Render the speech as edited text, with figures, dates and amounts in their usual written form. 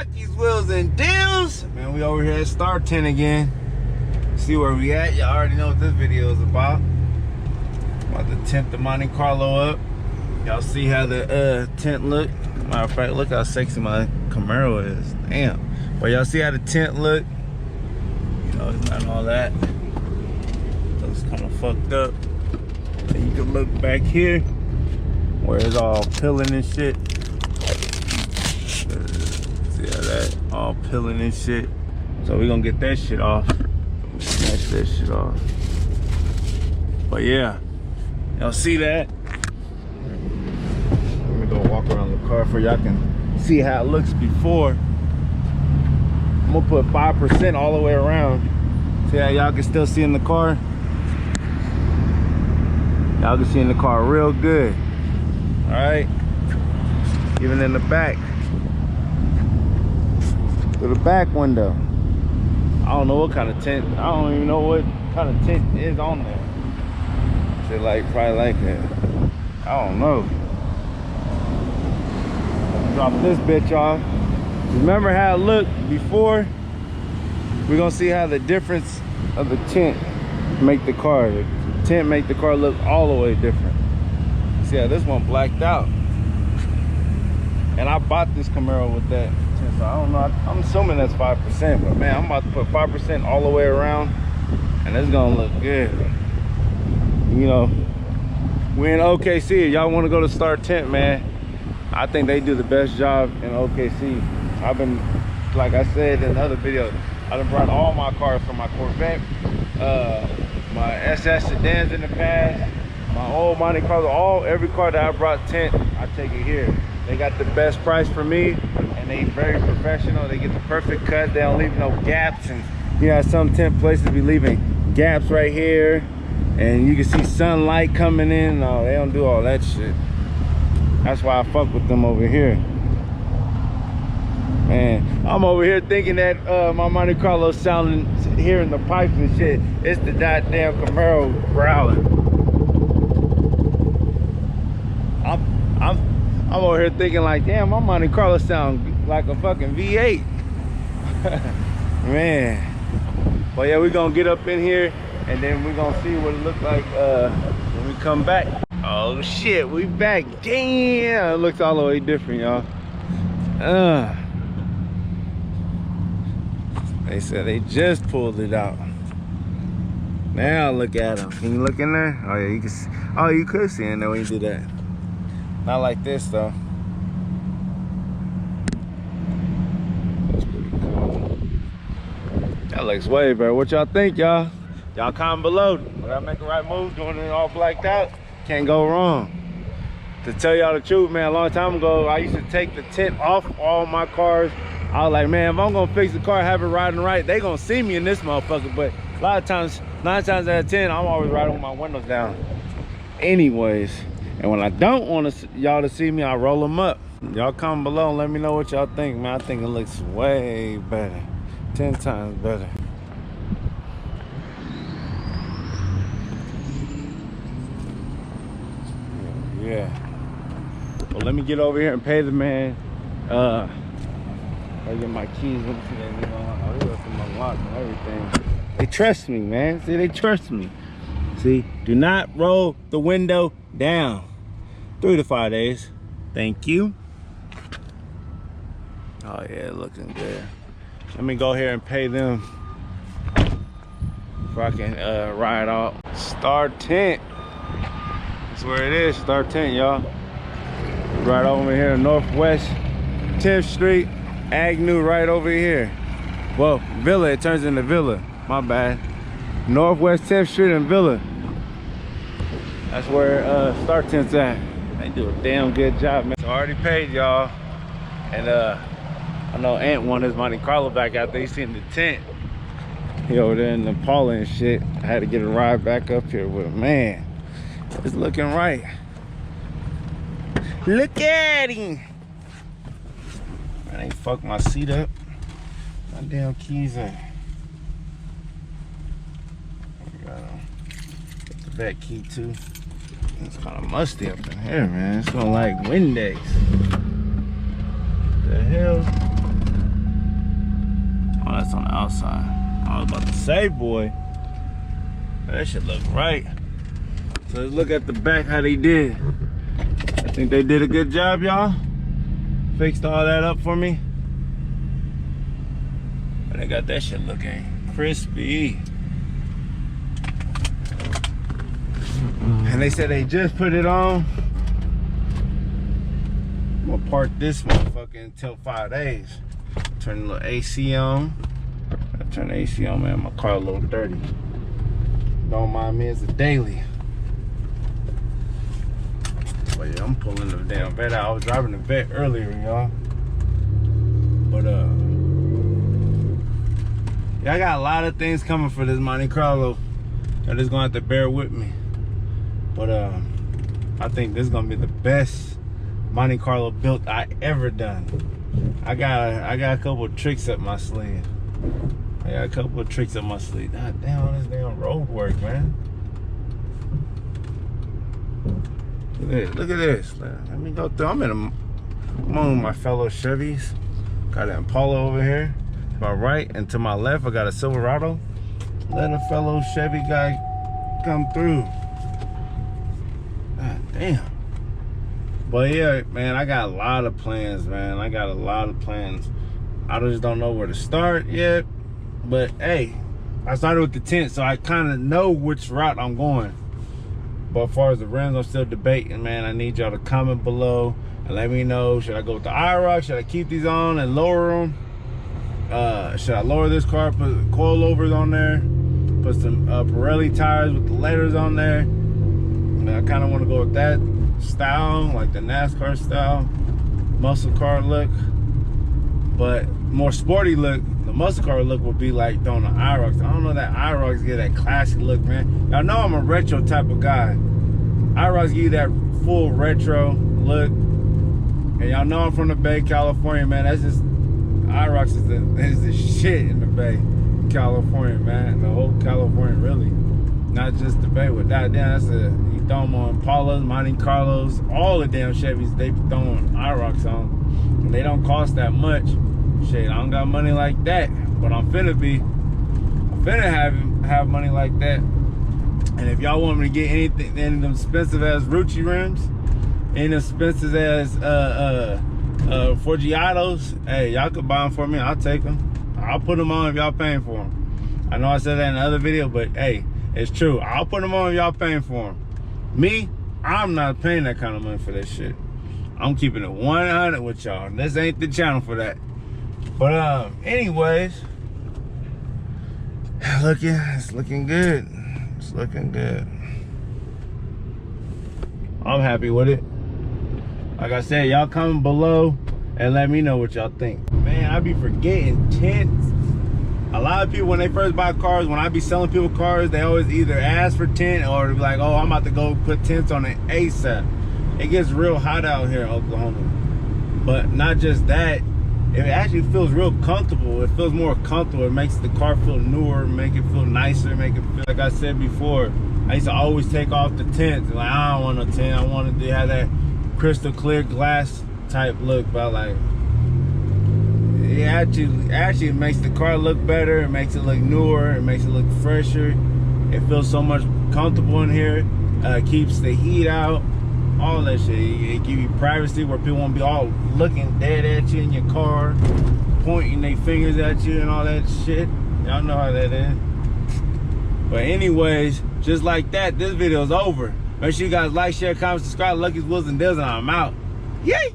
Rockies, wheels, and deals. Man, we over here at Star Tint again. See where we at. Y'all already know what this video is about. About to tint the Monte Carlo up. Y'all see how the tint look? Matter of fact, look how sexy my Camaro is. Damn. But y'all see how the tint look? You know, it's not all that. Looks kind of fucked up. And you can look back here where it's all peeling and shit. See how that all peeling and shit. So we gonna get that shit off. Snatch that shit off. But yeah, y'all see that? Let me go walk around the car for y'all can see how it looks before. I'm gonna put 5% all the way around. See how y'all can still see in the car? Y'all can see in the car real good. All right, even in the back. To the back window. I don't know what kind of tint. I don't even know what kind of tint is on there. Shit like probably like that. I don't know. Drop this bitch off. Remember how it looked before? We're gonna see how the difference of the tint make the car. The tint make the car look all the way different. See how this one blacked out. And I bought this Camaro with that. So I don't know, I'm assuming that's 5%, but man, I'm about to put 5% all the way around and it's gonna look good. You know, we in OKC. Y'all want to go to Star Tint, man, I think they do the best job in OKC. I've been, like I said in the other video, I done brought all my cars from my Corvette, my SS sedans in the past, my old Monte Carlo, every car that I brought tint, I take it here. They got the best price for me, and they very professional. They get the perfect cut. They don't leave no gaps. And you know, some tint places be leaving gaps right here, and you can see sunlight coming in. No, they don't do all that shit. That's why I fuck with them over here. Man, I'm over here thinking that my Monte Carlo sounding, hearing the pipes and shit. It's the goddamn Camaro growling. I'm over here thinking like, damn, my Monte Carlo sound like a fucking V8. Man. But yeah, we're gonna get up in here and then we're gonna see what it looks like when we come back. Oh shit, we back. Damn, it looks all the way different, y'all. They said they just pulled it out. Now look at them. Can you look in there? Oh yeah, you can see. Oh, you could see in there when you do that. Not like this though. That's pretty cool. That looks way better. What y'all think, y'all? Y'all comment below. Did I make the right move doing it all blacked out? Can't go wrong. To tell y'all the truth, man, a long time ago, I used to take the tint off all my cars. I was like, man, if I'm gonna fix the car, have it riding right, they gonna see me in this motherfucker. But a lot of times, 9 times out of 10, I'm always riding with my windows down. Anyways. And when I don't want y'all to see me, I roll them up. Y'all comment below and let me know what y'all think, man. I think it looks way better. 10 times better. Yeah. Well, let me get over here and pay the man. I get my keys. Let me see that. Oh, they left them unlocked and everything. They trust me, man. See, they trust me. See, do not roll the window down. 3 to 5 days. Thank you. Oh yeah, looking good. Let me go here and pay them before I can ride off. Star Tint. That's where it is. Star Tint, y'all. Right over here, Northwest 10th Street, Agnew, right over here. Well, Villa. It turns into Villa. My bad. Northwest 10th Street and Villa. That's where Star Tint's at. They do a damn good job, man. So I already paid y'all, and I know Ant won his Monte Carlo back out there. He's seen the tint. He over there in the Paula and shit. I had to get a ride back up here with him. Man, it's looking right. Look at him. I ain't fucked my seat up. My damn keys in. Got the back key too. It's kind of musty up in here, man. It's not like Windex. The hell? outside. I was about to say, boy, that shit look right. So let's look at the back, how they did. I think they did a good job, y'all. Fixed all that up for me. And they got that shit looking crispy. And they said they just put it on. I'm gonna park this motherfucker until 5 days. Turn the little AC on. I turn the AC on, man. My car a little dirty. Don't mind me, it's a daily. But yeah, I'm pulling the damn vet out. I was driving the vet earlier, y'all. But yeah, I got a lot of things coming for this Monte Carlo. Y'all just gonna have to bear with me. But I think this is gonna be the best Monte Carlo built I ever done. I got a couple of tricks up my sleeve. God damn, all this damn road work, man. Look at this. Let me go through. I'm among my fellow Chevys. Got an Impala over here to my right, and to my left I got a Silverado. Let a fellow Chevy guy come through. God damn. But yeah, man, I got a lot of plans, man. I just don't know where to start yet. But hey, I started with the tint, so I kind of know which route I'm going. But as far as the rims, I'm still debating, man. I need y'all to comment below and let me know. Should I go with the IROC? Should I keep these on and lower them? Should I lower this car, put coilovers on there, put some Pirelli tires with the letters on there? And I kind of want to go with that style, like the NASCAR style, muscle car look. But more sporty look, the muscle car look would be like throwing the IROCs. I don't know that IROCs get that classy look, man. Y'all know I'm a retro type of guy. IROCs give you that full retro look. And y'all know I'm from the Bay, California, man. That's just, IROCs is the shit in the Bay, California, man. The whole California, really. Not just the Bay with that. Damn, that's you throw them on Impalas, Monte Carlos, all the damn Chevys, they be throwing IROCs on. And they don't cost that much. Shit, I don't got money like that, but I'm finna have money like that. And if y'all want me to get anything, any of them expensive ass Rucci rims, any of them expensive ass Forgiatos, hey, y'all could buy them for me. I'll take them. I'll put them on if y'all paying for them. I know I said that in another video, but hey, it's true. I'll put them on if y'all paying for them. Me, I'm not paying that kind of money for that shit. I'm keeping it 100 with y'all. This ain't the channel for that. But anyways, it's looking good. It's looking good. I'm happy with it. Like I said, y'all comment below and let me know what y'all think. Man, I be forgetting tints. A lot of people, when they first buy cars, when I be selling people cars, they always either ask for tint or be like, oh, I'm about to go put tints on it ASAP. It gets real hot out here in Oklahoma. But not just that, it actually feels real comfortable. It feels more comfortable. It makes the car feel newer, make it feel nicer, make it feel, like I said before, I used to always take off the tints. Like, I don't want no tint. I wanted to have that crystal clear glass type look, but like, it actually makes the car look better. It makes it look newer. It makes it look fresher. It feels so much comfortable in here. Keeps the heat out. All that shit. It give you privacy where people won't be all looking dead at you in your car, pointing their fingers at you and all that shit. Y'all know how that is. But anyways, just like that, this video is over. Make sure you guys like, share, comment, subscribe. Lucky's Wheels and Deals, and I'm out. Yay!